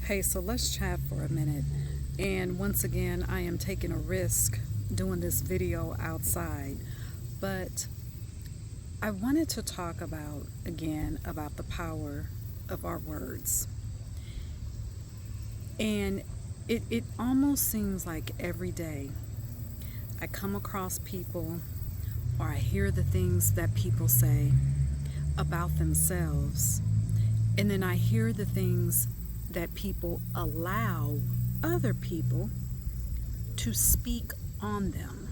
Okay, so let's chat for a minute. And once again, I am taking a risk doing this video outside, but I wanted to talk about the power of our words. And it almost seems like every day I come across people or I hear the things that people say about themselves, and then I hear the things that people allow other people to speak on them.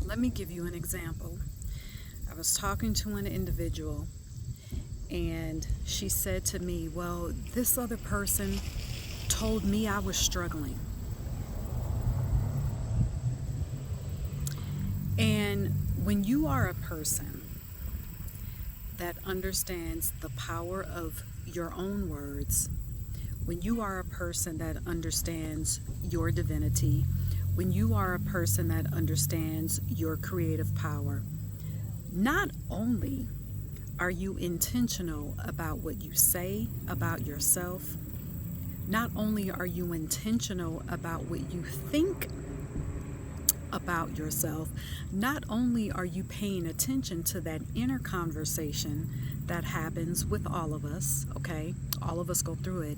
Let me give you an example. I was talking to an individual, and she said to me, well, this other person told me I was struggling. And when you are a person that understands the power of your own words, when you are a person that understands your divinity, when you are a person that understands your creative power, not only are you intentional about what you say about yourself, not only are you intentional about what you think about yourself, not only are you paying attention to that inner conversation that happens with all of us, okay? All of us go through it.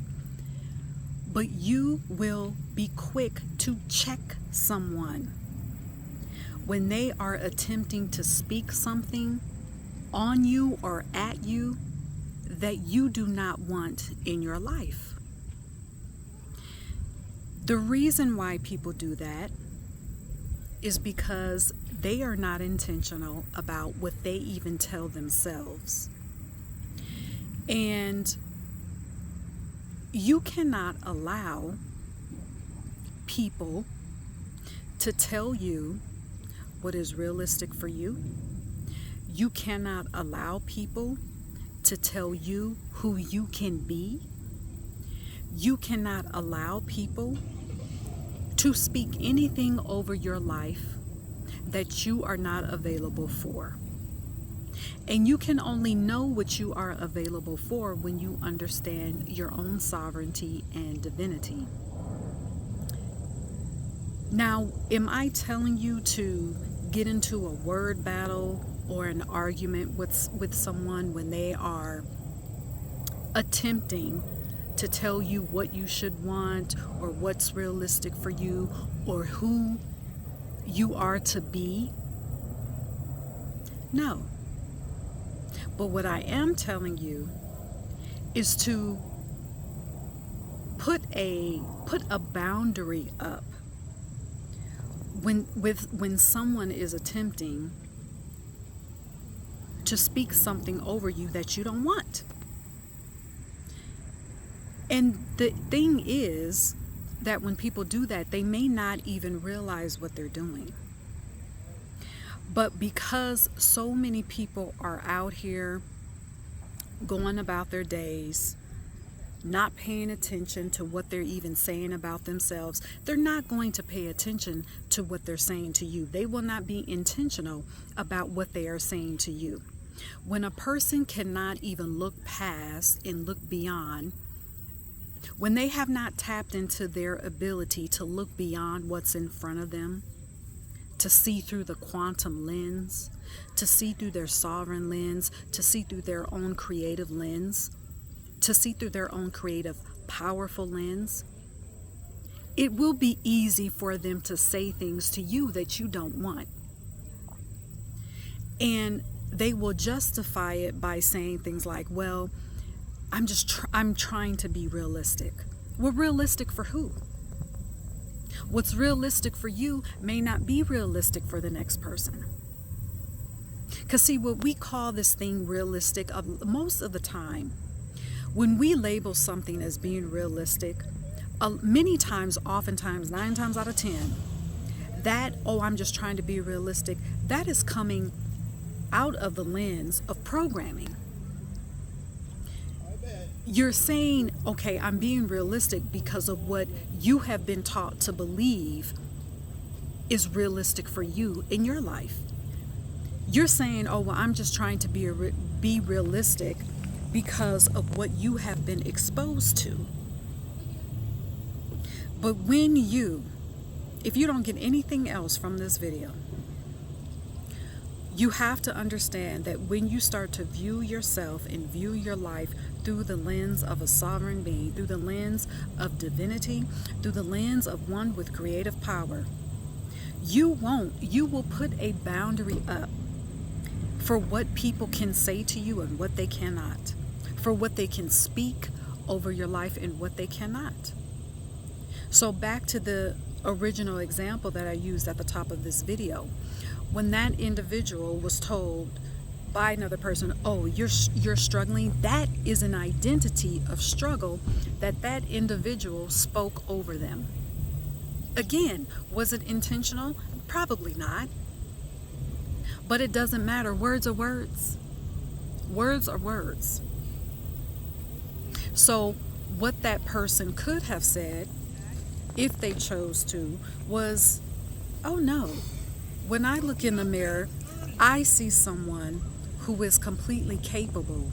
But you will be quick to check someone when they are attempting to speak something on you or at you that you do not want in your life. The reason why people do that is because they are not intentional about what they even tell themselves. And you cannot allow people to tell you what is realistic for you. You cannot allow people to tell you who you can be. You cannot allow people to speak anything over your life that you are not available for. And you can only know what you are available for when you understand your own sovereignty and divinity. Now, am I telling you to get into a word battle or an argument with someone when they are attempting to tell you what you should want or what's realistic for you or who you are to be? No. But what I am telling you is to put a boundary up when someone is attempting to speak something over you that you don't want. And the thing is that when people do that, they may not even realize what they're doing. But because so many people are out here going about their days, not paying attention to what they're even saying about themselves, they're not going to pay attention to what they're saying to you. They will not be intentional about what they are saying to you. When a person cannot even look past and look beyond, when they have not tapped into their ability to look beyond what's in front of them, to see through the quantum lens, to see through their sovereign lens, to see through their own creative lens, to see through their own creative, powerful lens, it will be easy for them to say things to you that you don't want. And they will justify it by saying things like, well, I'm trying to be realistic. Well, realistic for who? What's realistic for you may not be realistic for the next person. Because see, what we call this thing realistic, most of the time, when we label something as being realistic, many times, oftentimes, 9 times out of 10, I'm just trying to be realistic, that is coming out of the lens of programming. You're saying, okay, I'm being realistic because of what you have been taught to believe is realistic for you in your life. You're saying, oh, well, I'm just trying to be realistic because of what you have been exposed to. But if you don't get anything else from this video, you have to understand that when you start to view yourself and view your life through the lens of a sovereign being, through the lens of divinity, through the lens of one with creative power, you will put a boundary up for what people can say to you and what they cannot, for what they can speak over your life and what they cannot. So back to the original example that I used at the top of this video. When that individual was told by another person, oh, you're struggling, that is an identity of struggle that individual spoke over them. Again, was it intentional? Probably not. But it doesn't matter. Words are words. Words are words. So what that person could have said, if they chose to, was, oh no, when I look in the mirror, I see someone who is completely capable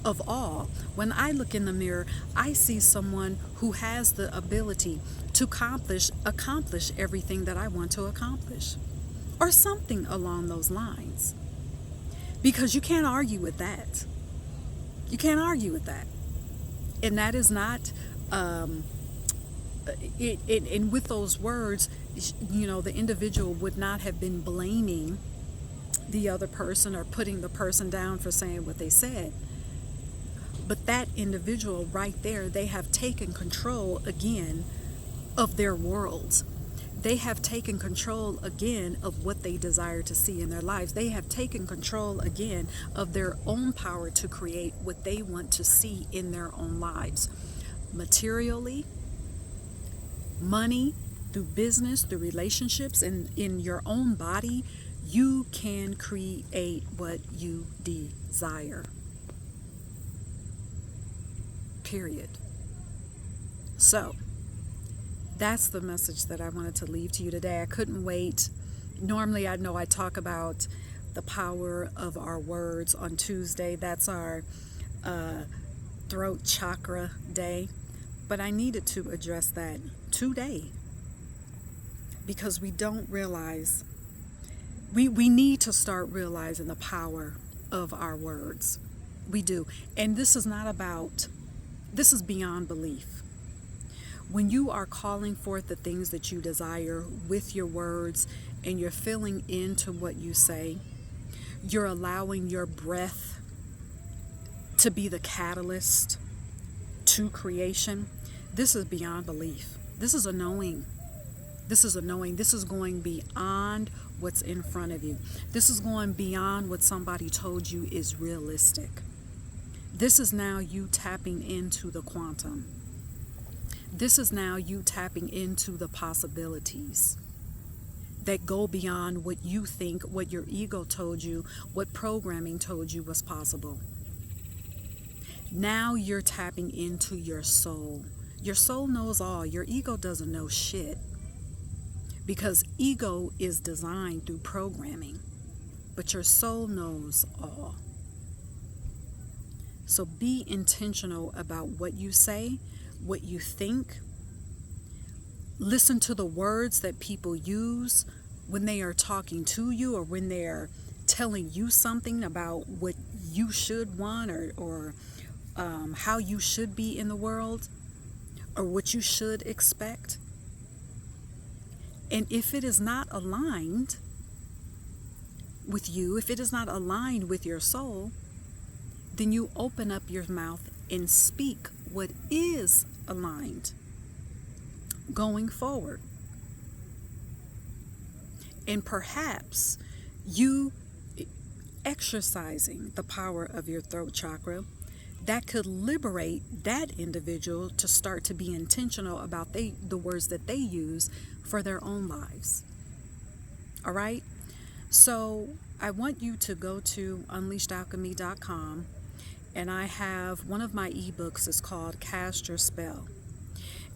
of all. When I look in the mirror, I see someone who has the ability to accomplish everything that I want to accomplish, or something along those lines. Because you can't argue with that. You can't argue with that. And that is not, and with those words, the individual would not have been blaming the other person or putting the person down for saying what they said. But that individual right there, they have taken control again of their worlds. They have taken control again of what they desire to see in their lives. They have taken control again of their own power to create what they want to see in their own lives. Materially, money, through business, through relationships, and in your own body, you can create what you desire. Period. So, that's the message that I wanted to leave to you today. I couldn't wait. Normally, I know I talk about the power of our words on Tuesday. That's our throat chakra day. But I needed to address that today because we don't realize, we need to start realizing the power of our words. We do. And this is beyond belief. When you are calling forth the things that you desire with your words and you're filling into what you say, you're allowing your breath to be the catalyst to creation. This is beyond belief. This is a knowing. This is a knowing. This is going beyond what's in front of you. This is going beyond what somebody told you is realistic. This is now you tapping into the quantum. This is now you tapping into the possibilities that go beyond what you think, what your ego told you, what programming told you was possible. Now you're tapping into your soul. Your soul knows all. Your ego doesn't know shit. Because ego is designed through programming. But your soul knows all. So be intentional about what you say, what you think. Listen to the words that people use when they are talking to you or when they're telling you something about what you should want or how you should be in the world or what you should expect. And if it is not aligned with you, if it is not aligned with your soul, then you open up your mouth and speak what is aligned going forward. And perhaps you exercising the power of your throat chakra, that could liberate that individual to start to be intentional about the words that they use for their own lives. All right? So I want you to go to unleashedalchemy.com, and I have one of my ebooks is called Cast Your Spell.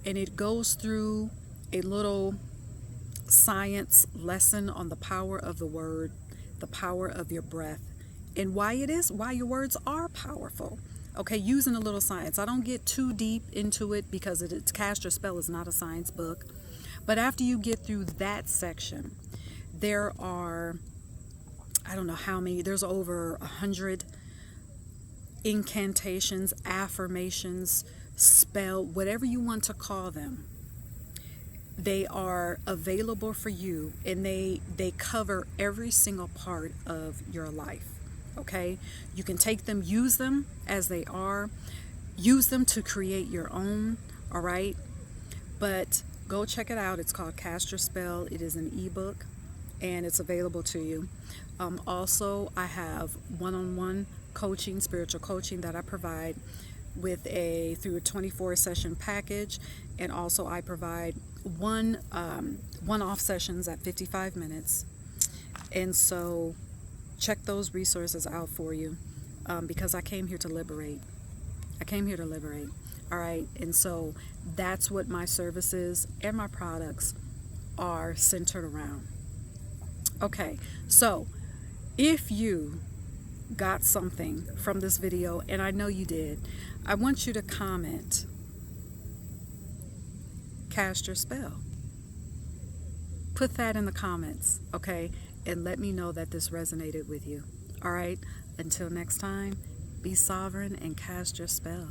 And it goes through a little science lesson on the power of the word, the power of your breath, and why your words are powerful. Okay, using a little science. I don't get too deep into it because it's Cast Your Spell is not a science book. But after you get through that section, there are, I don't know how many, there's over 100 incantations, affirmations, spell, whatever you want to call them. They are available for you, and they cover every single part of your life. Okay, you can take them, use them as they are, use them to create your own. All right, but go check it out. It's called Cast Your Spell. It is an ebook, and it's available to you. Also, I have one-on-one coaching, spiritual coaching that I provide through a 24 session package, and also I provide one-off sessions at 55 minutes. And so check those resources out for you, because I came here to liberate. All right, and so that's what my services and my products are centered around. Okay, so if you got something from this video, and I know you did, I want you to comment, Cast Your Spell. Put that in the comments, okay? And let me know that this resonated with you. All right, until next time, be sovereign and cast your spell.